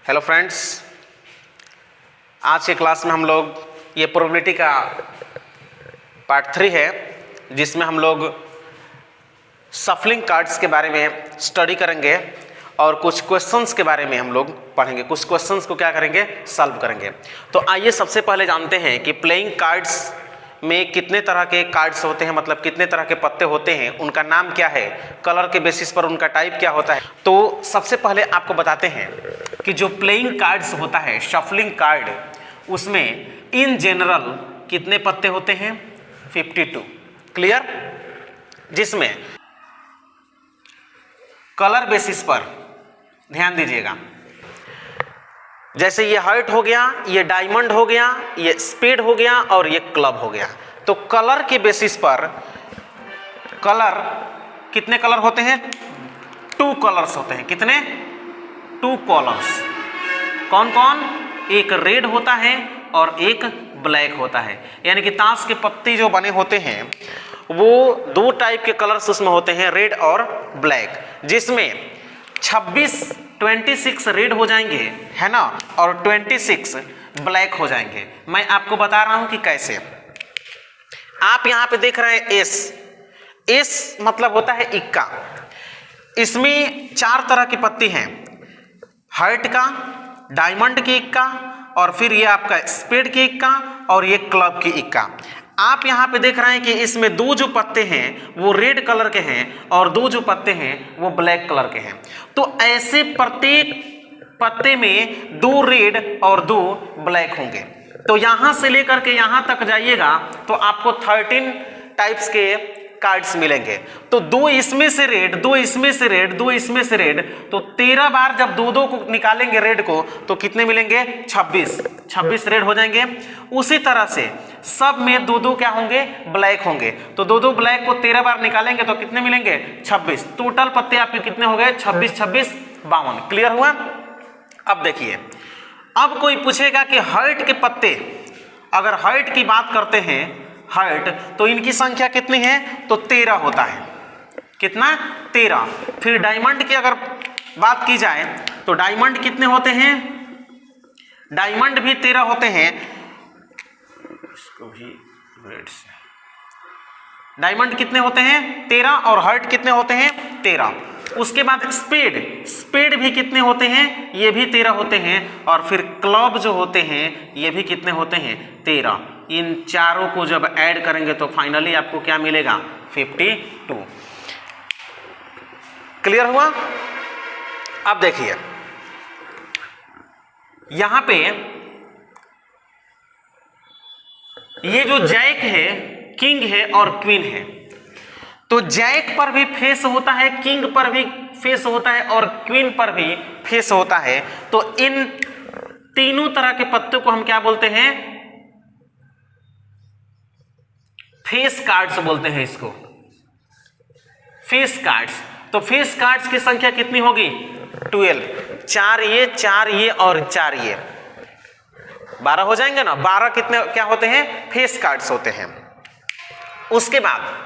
Hello friends, आज के class में हम लोग ये प्रोबेबिलिटी का पार्ट 3 है, जिसमें हम लोग शफलिंग कार्ड्स के बारे में स्टडी करेंगे और कुछ क्वेश्चंस के बारे में हम लोग पढ़ेंगे। कुछ क्वेश्चंस को क्या करेंगे, सॉल्व करेंगे। तो आइए सबसे पहले जानते हैं कि प्लेइंग कार्ड्स में कितने तरह के कार्ड्स होते हैं, मतलब कितने तरह के पत्ते होते हैं, उनका नाम क्या है, कलर के बेसिस पर उनका टाइप क्या होता है। तो सबसे पहले आपको बताते हैं कि जो प्लेइंग कार्ड्स होता है, शफलिंग कार्ड, उसमें इन जनरल कितने पत्ते होते हैं, 52। क्लियर? जिसमें कलर बेसिस पर ध्यान दीजिएगा, जैसे ये हार्ट हो गया, ये डायमंड हो गया, ये स्पेड हो गया और ये क्लब हो गया। तो कलर के बेसिस पर कलर कितने कलर होते हैं, 2 कलर्स होते हैं। कितने? 2 कलर्स। कौन कौन? एक रेड होता है और एक ब्लैक होता है। यानी कि ताश के पत्ते जो बने होते हैं वो 2 टाइप के कलर्स उसमें होते हैं, रेड और ब्लैक, जिसमें 26 रेड हो जाएंगे, है ना, और 26 ब्लैक हो जाएंगे। मैं आपको बता रहा हूं कि कैसे। आप यहां पे देख रहे हैं एस मतलब होता है इक्का। इसमें 4 तरह की पत्ती हैं, हार्ट का, डायमंड की इक्का, और फिर ये आपका स्पेड की इक्का और ये क्लब की इक्का। आप यहाँ पे देख रहे हैं कि इसमें 2 जो पत्ते हैं वो रेड कलर के हैं और 2 जो पत्ते हैं वो ब्लैक कलर के हैं। तो ऐसे प्रत्येक पत्ते में 2 रेड और 2 ब्लैक होंगे। तो यहाँ से लेकर के यहाँ तक जाइएगा तो आपको 13 टाइप्स के कार्ड्स मिलेंगे। तो 2 इसमें से रेड, 2 इसमें से रेड, 2 इसमें से रेड, तो 13 बार जब 2-2 को निकालेंगे रेड को तो कितने मिलेंगे, 26 रेड हो जाएंगे। उसी तरह से सब में 2-2 क्या होंगे, ब्लैक होंगे। तो 2-2 ब्लैक को 13 बार निकालेंगे तो कितने मिलेंगे, 26। टोटल पत्ते आपके कितने हो गए, 26 52। क्लियर हुआ? अब देखिए, अब कोई पूछेगा कि हार्ट के पत्ते, अगर हार्ट की बात करते हैं, हार्ट, तो इनकी संख्या कितनी है, तो 13 होता है। कितना? 13। फिर डायमंड की अगर बात की जाए तो डायमंड कितने होते हैं, डायमंड भी 13 होते हैं। इसको भी रेड से, डायमंड कितने होते हैं, 13, और हार्ट कितने होते हैं, 13। उसके बाद स्पेड भी कितने होते हैं, ये भी 13 होते हैं। और फिर क्लब जो होते हैं ये भी कितने होते हैं, 13। इन चारों को जब ऐड करेंगे तो फाइनली आपको क्या मिलेगा, 52। क्लियर हुआ? अब देखिए यहां पे ये जो जैक है, किंग है और क्वीन है, तो जैक पर भी फेस होता है, किंग पर भी फेस होता है और क्वीन पर भी फेस होता है। तो इन तीनों तरह के पत्तों को हम क्या बोलते हैं, फेस कार्ड्स बोलते हैं इसको, फेस कार्ड्स। तो फेस कार्ड्स की संख्या कितनी होगी, 12। 4 ये, 4 ये और 4 ये, 12 हो जाएंगे ना। 12 कितने क्या होते हैं, फेस कार्ड्स होते हैं। उसके बाद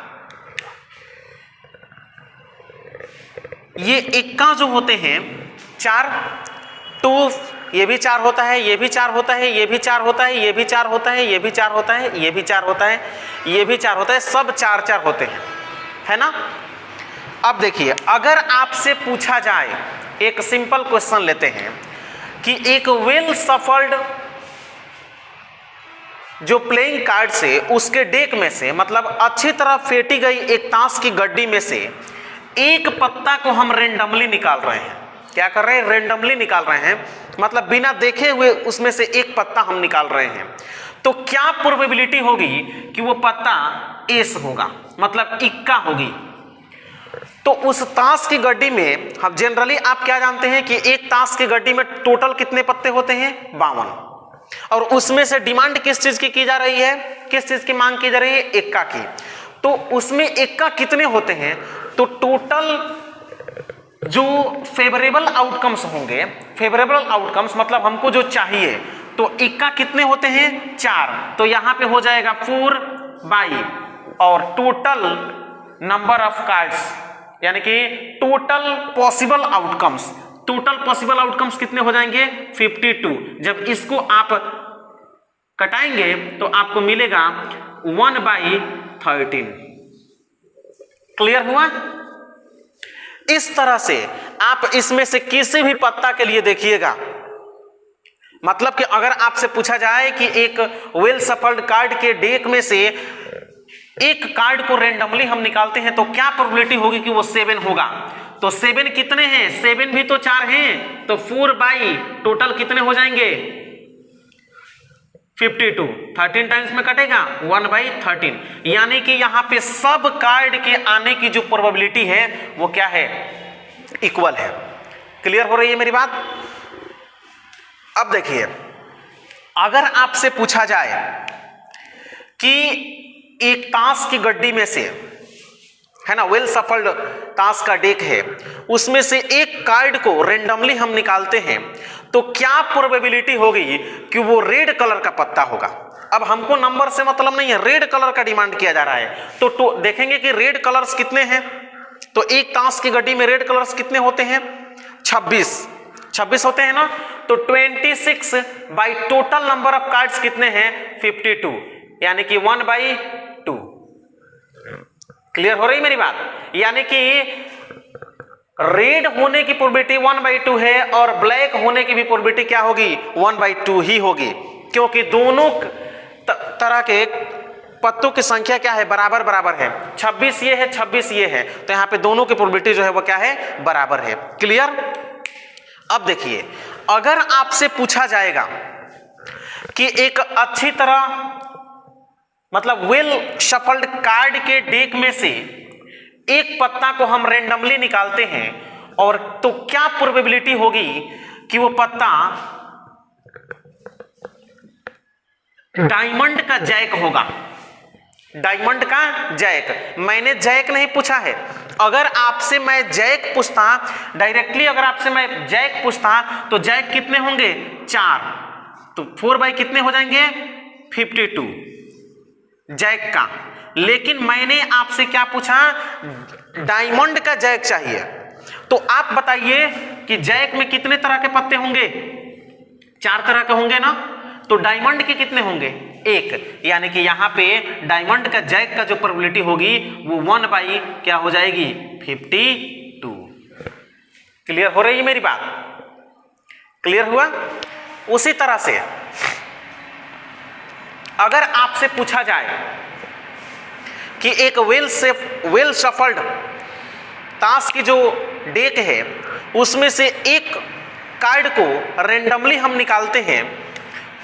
ये इक्का जो होते हैं 4, 2, ये भी 4 होता है, ये भी 4 होता है, ये भी 4 होता है, ये भी 4 होता है, ये भी 4 होता है, ये भी 4 होता है, ये भी 4 होता है, सब 4-4 होते हैं, है ना। अब देखिए, अगर आपसे पूछा जाए, एक सिंपल क्वेश्चन लेते हैं कि एक वेल सफल्ड जो प्लेइंग कार्ड से, उसके डेक में से, मतलब अच्छी तरह फेंटी गई एक ताश की गड्डी में से एक पत्ता को हम रेंडमली निकाल रहे हैं। क्या कर रहे हैं, रेंडमली निकाल रहे हैं, मतलब बिना देखे हुए उसमें से एक पत्ता हम निकाल रहे हैं। तो क्या प्रोबेबिलिटी होगी कि वो पत्ता एस होगा, मतलब इक्का होगी। तो उस ताश की गड्डी में हम जनरली, आप क्या जानते हैं कि एक ताश की गड्डी में टोटल कितने पत्ते होते हैं, 52, और उसमें से डिमांड किस चीज की जा रही है, किस चीज की मांग की जा रही है, इक्का की। तो उसमें इक्का कितने होते हैं, तो टोटल जो फेवरेबल आउटकम्स होंगे, फेवरेबल आउटकम्स मतलब हमको जो चाहिए, तो इक्का कितने होते हैं, 4। तो यहां पे हो जाएगा 4/, और टोटल नंबर ऑफ कार्ड्स, यानी कि total possible outcomes, total possible outcomes कितने हो जाएंगे 52। जब इसको आप कटाएंगे तो आपको मिलेगा 1/13। क्लियर हुआ? इस तरह से आप इसमें से किसी भी पत्ता के लिए देखिएगा, मतलब कि अगर आपसे पूछा जाए कि एक वेल सफल्ड कार्ड के डेक में से एक कार्ड को रेंडमली हम निकालते हैं तो क्या प्रोबेबिलिटी होगी कि वो 7 होगा। तो 7 कितने हैं, 7 भी तो 4 हैं, तो 4 टोटल कितने हो जाएंगे 52। 13 टाइम्स में कटेगा 1/13, यानी कि यहां पे सब कार्ड के आने की जो प्रोबेबिलिटी है वो क्या है, इक्वल है। क्लियर हो रही है मेरी बात? अब देखिए, अगर आपसे पूछा जाए कि एक ताश की गड्डी में से, है ना, वेल सफल्ड ताश का डेक है, उसमें से एक कार्ड को रेंडमली हम निकालते हैं तो क्या प्रोबेबिलिटी होगी कि वो रेड कलर का पत्ता होगा। अब हमको नंबर से मतलब नहीं है, रेड कलर का डिमांड किया जा रहा है, तो देखेंगे कि रेड कलर्स कितने हैं। तो एक ताश की गड्डी में रेड कलर्स कितने होते हैं, 26 होते हैं ना। तो 26 by total number of cards कितने हैं 52, यानी कि 1/2। क्लियर हो रही मेरी बात? यानी कि रेड होने की प्रोबेबिलिटी 1/2 है और ब्लैक होने की भी प्रोबेबिलिटी क्या होगी 1/2 ही होगी, क्योंकि दोनों तरह के पत्तों की संख्या क्या है, बराबर बराबर है। 26 ये है, 26 ये है, तो यहां पे दोनों की प्रोबेबिलिटी जो है वो क्या है, बराबर है। क्लियर? अब देखिए, अगर आपसे पूछा जाएगा कि एक अच्छी तरह मतलब वेल शफल्ड कार्ड के डेक में से एक पत्ता को हम रैंडमली निकालते हैं, और तो क्या प्रोबेबिलिटी होगी कि वो पत्ता डायमंड का जैक होगा। डायमंड का जैक, मैंने जैक नहीं पूछा है। अगर आपसे मैं जैक पूछता डायरेक्टली, अगर आपसे मैं जैक पूछता तो जैक कितने होंगे 4, तो 4 कितने हो जाएंगे 52 जैक का। लेकिन मैंने आपसे क्या पूछा, डायमंड का जैक चाहिए। तो आप बताइए कि जैक में कितने तरह के पत्ते होंगे, 4 तरह के होंगे ना। तो डायमंड के कितने होंगे 1, यानी कि यहां पे डायमंड का जैक का जो प्रोबेबिलिटी होगी वो 1 क्या हो जाएगी 52। क्लियर हो रही है मेरी बात? क्लियर हुआ? उसी तरह से अगर आपसे पूछा जाए कि एक वेल शफल्ड ताश की जो डेक है उसमें से एक कार्ड को रैंडमली हम निकालते हैं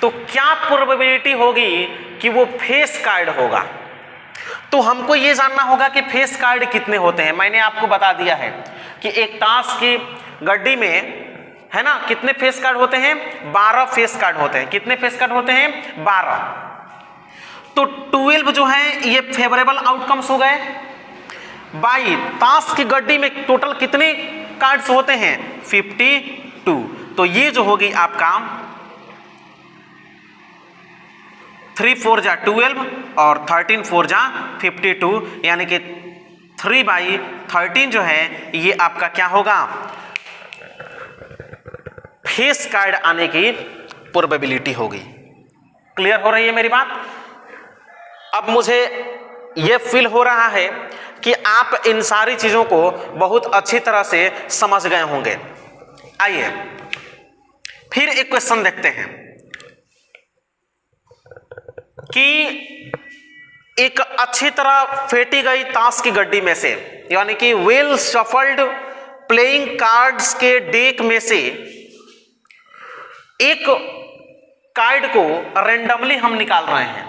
तो क्या प्रोबेबिलिटी होगी कि वो फेस कार्ड होगा। तो हमको ये जानना होगा कि फेस कार्ड कितने होते हैं। मैंने आपको बता दिया है कि एक ताश की गड्डी में, है ना, कितने फेस कार्ड होते हैं 12 फेस कार्ड होते हैं। कितने फेस कार्ड होते हैं 12। तो 12 जो है ये फेवरेबल आउटकम्स हो गए। बाई ताश की गड्डी में टोटल कितने कार्ड्स होते हैं 52। तो ये जो होगी आपका 3 4 जा 12 और 13 4 जा 52, यानी कि 3/13 जो है ये आपका क्या होगा, फेस कार्ड आने की प्रोबेबिलिटी होगी। क्लियर हो रही है मेरी बात? अब मुझे यह फील हो रहा है कि आप इन सारी चीजों को बहुत अच्छी तरह से समझ गए होंगे। आइए फिर एक क्वेश्चन देखते हैं कि एक अच्छी तरह फेंटी गई ताश की गड्डी में से, यानी कि वेल शफल्ड प्लेइंग कार्ड्स के डेक में से एक कार्ड को रैंडमली हम निकाल रहे हैं,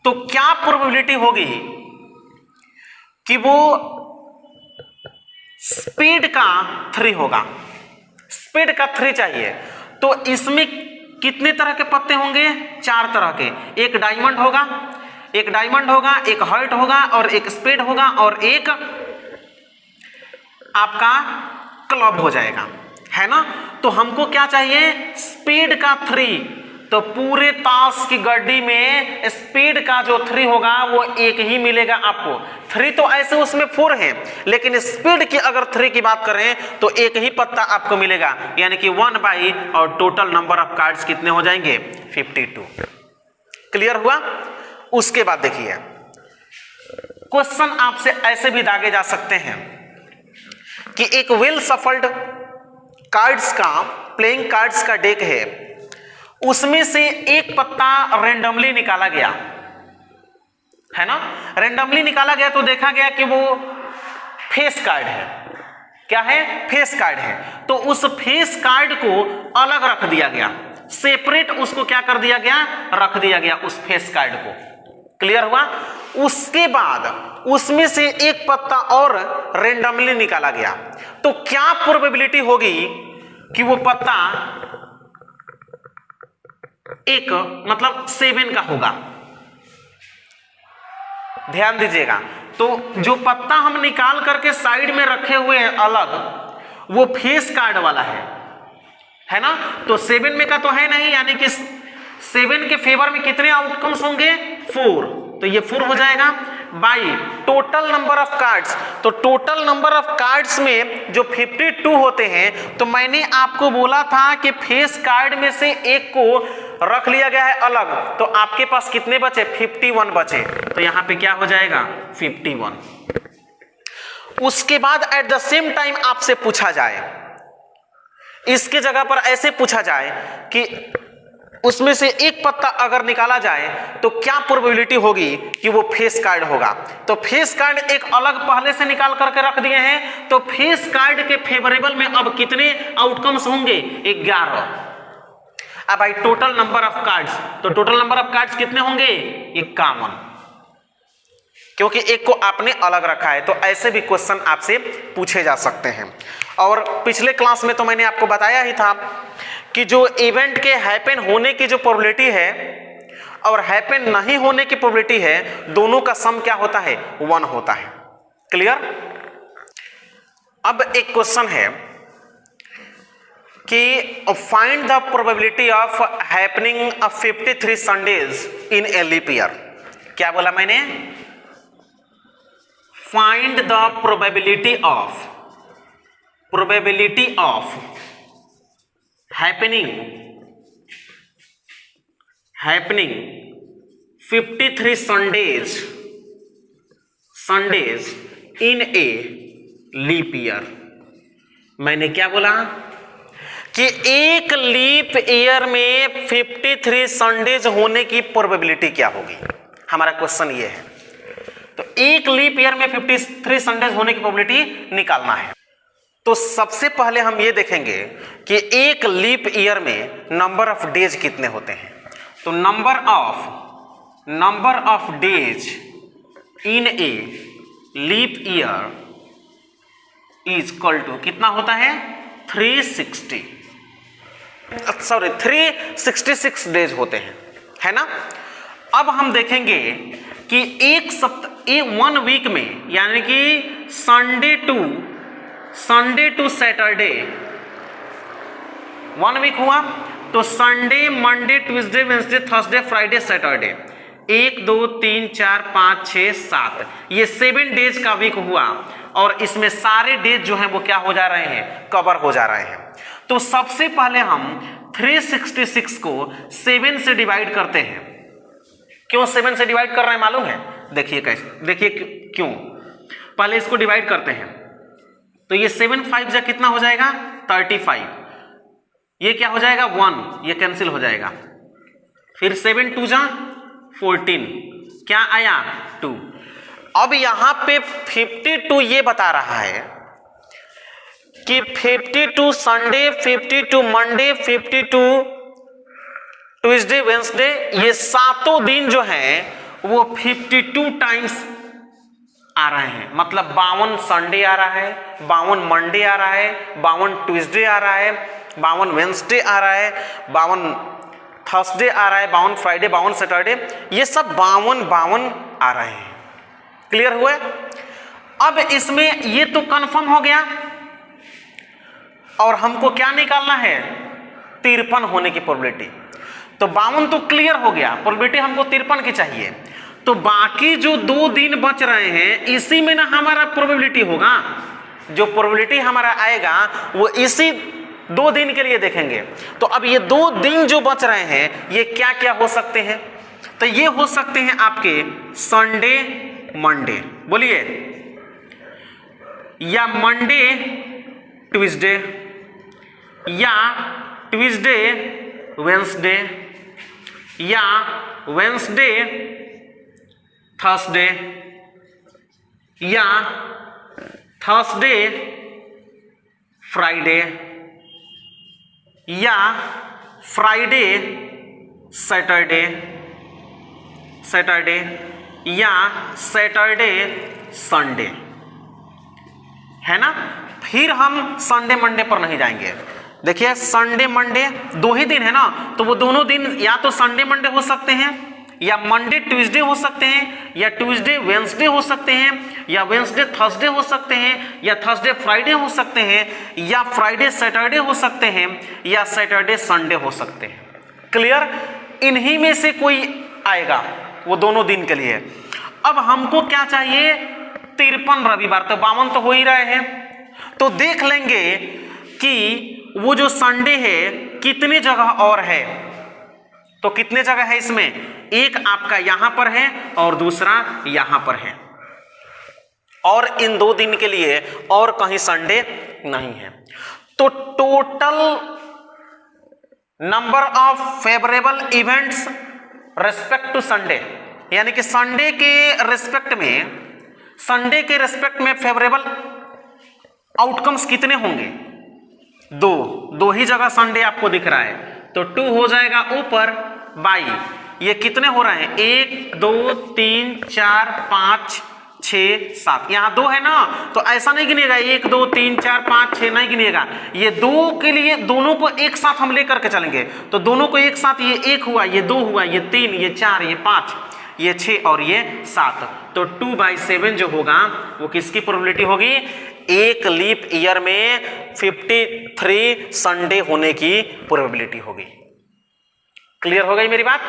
तो क्या प्रोबेबिलिटी होगी कि वो स्पीड का 3 होगा। स्पीड का 3 चाहिए, तो इसमें कितने तरह के पत्ते होंगे 4 तरह के। एक डायमंड होगा, एक हर्ट होगा और एक स्पेड होगा और एक आपका क्लब हो जाएगा, है ना। तो हमको क्या चाहिए स्पीड का 3। तो पूरे ताश की गड्डी में स्पीड का जो 3 होगा वो एक ही मिलेगा आपको। 3 तो ऐसे उसमें 4 है, लेकिन स्पीड की अगर 3 की बात करें तो एक ही पत्ता आपको मिलेगा, यानी कि 1 बाई और टोटल नंबर ऑफ कार्ड्स कितने हो जाएंगे 52। क्लियर हुआ। उसके बाद देखिए क्वेश्चन आपसे ऐसे भी दागे जा सकते हैं कि एक वेल सफल्ड कार्ड्स का प्लेइंग कार्ड्स का डेक है, उसमें से एक पत्ता रेंडमली निकाला गया है ना, रेंडमली निकाला गया तो देखा गया कि वो फेस कार्ड है। क्या है? फेस कार्ड है। तो उस फेस कार्ड को अलग रख दिया गया, सेपरेट उसको क्या कर दिया गया, रख दिया गया उस फेस कार्ड को। क्लियर हुआ। उसके बाद उसमें से एक पत्ता और रेंडमली निकाला गया, तो क्या प्रोबेबिलिटी होगी कि वो पत्ता एक मतलब 7 का होगा। ध्यान दीजिएगा, तो जो पत्ता हम निकाल करके साइड में रखे हुए हैं अलग, वो फेस कार्ड वाला है ना। तो 7 में का तो है नहीं, यानी कि 7 के फेवर में कितने आउटकम्स होंगे 4, तो ये 4 हो जाएगा by total number of cards. तो टोटल नंबर ऑफ कार्ड्स में जो 52 होते हैं, तो मैंने आपको बोला था कि फेस कार्ड में से एक को रख लिया गया है अलग, तो आपके पास कितने बचे 51 बचे, तो यहां पे क्या हो जाएगा 51। उसके बाद एट द सेम टाइम आपसे पूछा जाए, इसके जगह पर ऐसे पूछा जाए कि उसमें से एक पत्ता अगर निकाला जाए तो क्या प्रोबेबिलिटी होगी कि वो फेस कार्ड होगा। तो फेस कार्ड एक अलग पहले से निकाल करके रख दिए हैं, तो फेस कार्ड के फेवरेबल में अब कितने आउटकम्स होंगे 11। अब भाई टोटल नंबर ऑफ कार्ड्स, तो टोटल नंबर ऑफ कार्ड्स कितने होंगे 51, क्योंकि एक को आपने अलग रखा है। तो ऐसे भी क्वेश्चन आपसे पूछे जा सकते हैं। और पिछले क्लास में तो मैंने आपको बताया ही था कि जो इवेंट के हैपन होने की जो प्रोबेबिलिटी है और हैपन नहीं होने की प्रोबेबिलिटी है, दोनों का सम क्या होता है 1 होता है। क्लियर। अब एक क्वेश्चन है कि find the probability of happening of 53 Sundays in a leap year. क्या बोला मैंने? Find the probability of happening 53 Sundays in a leap year. मैंने क्या बोला कि एक लीप ईयर में 53 संडेज होने की प्रोबेबिलिटी क्या होगी। हमारा क्वेश्चन ये है। तो एक लीप ईयर में 53 संडेज होने की प्रोबेबिलिटी निकालना है। तो सबसे पहले हम ये देखेंगे कि एक लीप ईयर में नंबर ऑफ डेज कितने होते हैं। तो number of days in a leap year is equal to कितना होता है 366 डेज होते हैं, है ना। अब हम देखेंगे कि एक सप्ताह 1 वीक में, यानी कि संडे टू सैटरडे 1 वीक हुआ, तो Sunday Monday Tuesday Wednesday Thursday Friday Saturday 1 2 3 4 5 6 7 ये 7 डेज का वीक हुआ। और इसमें सारे डेज जो हैं वो क्या हो जा रहे हैं, कवर हो जा रहे हैं। तो सबसे पहले हम 366 को 7 से डिवाइड करते हैं। क्यों 7 से डिवाइड कर रहे हैं मालूम है? देखिए कैसे, देखिए क्यों। पहले इसको डिवाइड करते हैं, तो ये 7 5 जा कितना हो जाएगा 35, ये क्या हो जाएगा 1, ये कैंसिल हो जाएगा। फिर 7 2 जा 14, क्या आया 2। अब यहां पे 52 ये बता रहा है कि 52 संडे, 52 मंडे, 52 ट्यूसडे वेडनेसडे, ये 7 दिन जो हैं वो 52 टाइम्स आ रहे हैं। मतलब 52 संडे आ रहा है, 52 मंडे आ रहा है, 52 ट्यूसडे आ रहा है, 52 वेडनेसडे आ रहा है, 52 थर्सडे आ रहा है, 52 फ्राइडे, 52 सैटरडे, ये सब 52 आ रहे हैं। क्लियर हुआ? अब इसमें ये तो कंफर्म हो गया, और हमको क्या निकालना है 53 होने की प्रोबेबिलिटी। तो 52 तो क्लियर हो गया, प्रोबेबिलिटी हमको 53 की चाहिए। तो बाकी जो 2 दिन बच रहे हैं इसी में ना हमारा प्रोबेबिलिटी होगा, जो प्रोबेबिलिटी हमारा आएगा वो इसी 2 दिन के लिए देखेंगे। तो अब ये 2 दिन जो बच रहे हैं ये क्या क्या हो सकते हैं? तो ये हो सकते हैं आपके संडे मंडे, बोलिए, या मंडे ट्यूसडे, या ट्यूसडे वेंसडे, या वेंसडे थर्सडे, या थर्सडे फ्राइडे, या फ्राइडे सैटरडे, सैटरडे, या सैटरडे संडे, है ना। फिर हम संडे मंडे पर नहीं जाएंगे। देखिए संडे मंडे 2 ही दिन है ना, तो वो दोनों दिन या तो संडे मंडे हो सकते हैं, या मंडे ट्यूसडे हो सकते हैं, या ट्यूसडे वेंसडे हो सकते हैं, या वेंसडे थर्सडे हो सकते हैं, या थर्सडे फ्राइडे हो सकते हैं, या फ्राइडे सैटरडे हो सकते हैं, या सैटरडे संडे हो सकते हैं। क्लियर? इन्हीं में से कोई आएगा वो दोनों दिन के लिए। अब हमको क्या चाहिए? 53 रविवार, तो 52 तो हो ही रहे हैं। तो देख लेंगे कि वो जो संडे है कितने जगह और है। तो कितने जगह है इसमें? एक आपका यहां पर है और दूसरा यहां पर है, और इन 2 दिन के लिए और कहीं संडे नहीं है। तो total number of favourable events respect to Sunday, यानी कि संडे के रेस्पेक्ट में फेवरेबल आउटकम्स कितने होंगे? 2 ही जगह संडे आपको दिख रहा है, तो 2 हो जाएगा ऊपर बाई, ये कितने हो रहे हैं? 1 2 3 4 5 6 7, यहाँ 2 है ना, तो ऐसा नहीं गिनेगा 1 2 3 4 5 6 नहीं गिनेगा। ये 2 के लिए दोनों को एक साथ हम लेकर के चलेंगे, तो दोनों को एक साथ, ये 1 हुआ, ये 2 हुआ, ये 3, ये 4, ये 5, ये 6 और ये 7, तो 2/7 जो होगा वो किसकी प्रोबेबिलिटी होगी? एक लीप ईयर में 53 संडे होने की प्रोबेबिलिटी होगी। क्लियर हो गई मेरी बात?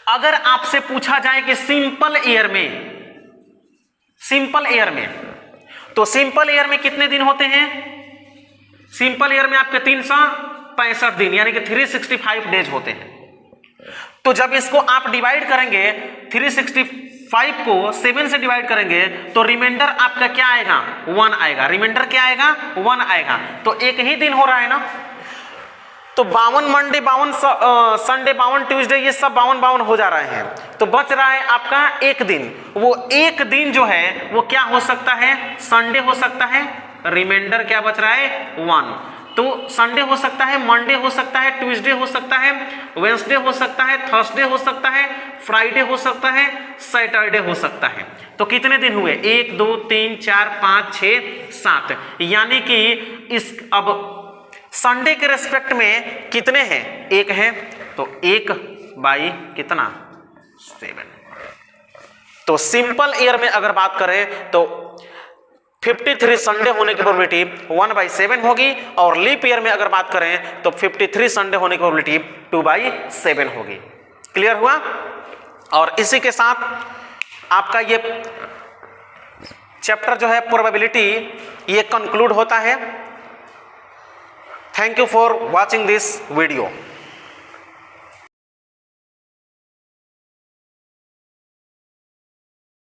अगर आपसे पूछा जाए कि सिंपल ईयर में, तो सिंपल ईयर में कितने दिन होते हैं? सिंपल ईयर में आपके 365 दिन, यानी कि 365 डेज होते हैं। तो जब इसको आप डिवाइड करेंगे, 365 को 7 से डिवाइड करेंगे, तो रिमाइंडर आपका क्या आएगा? 1 आएगा। रिमाइंडर क्या आएगा? 1 आएगा। तो एक ही दिन हो रहा है ना, तो 52 मंडे, 52 संडे, 52 ट्यूसडे, ये सब 52 हो जा रहे हैं। तो बच रहा है आपका एक दिन। वो एक दिन जो है वो क्या हो सकता है? संडे हो सकता है। रिमाइंडर क्या बच रहा है? 1। तो संडे हो सकता है, मंडे हो सकता है, ट्यूसडे हो सकता है, वेंसडे हो सकता है, थर्सडे हो सकता है, फ्राइडे हो सकता है, सैटरडे हो सकता है। तो कितने दिन हुए? 1 2 3 4 5 6 7, यानी कि इस अब संडे के रेस्पेक्ट में कितने हैं? 1 है, तो 1 बाई कितना? 7। तो सिंपल ईयर में अगर बात करें तो 53 संडे होने की प्रोबेबिलिटी 1/7 होगी, और लीप ईयर में अगर बात करें तो 53 संडे होने की प्रोबेबिलिटी 2/7 होगी। क्लियर हुआ? और इसी के साथ आपका ये चैप्टर जो है प्रोबेबिलिटी ये कंक्लूड होता है। Thank you for watching this video.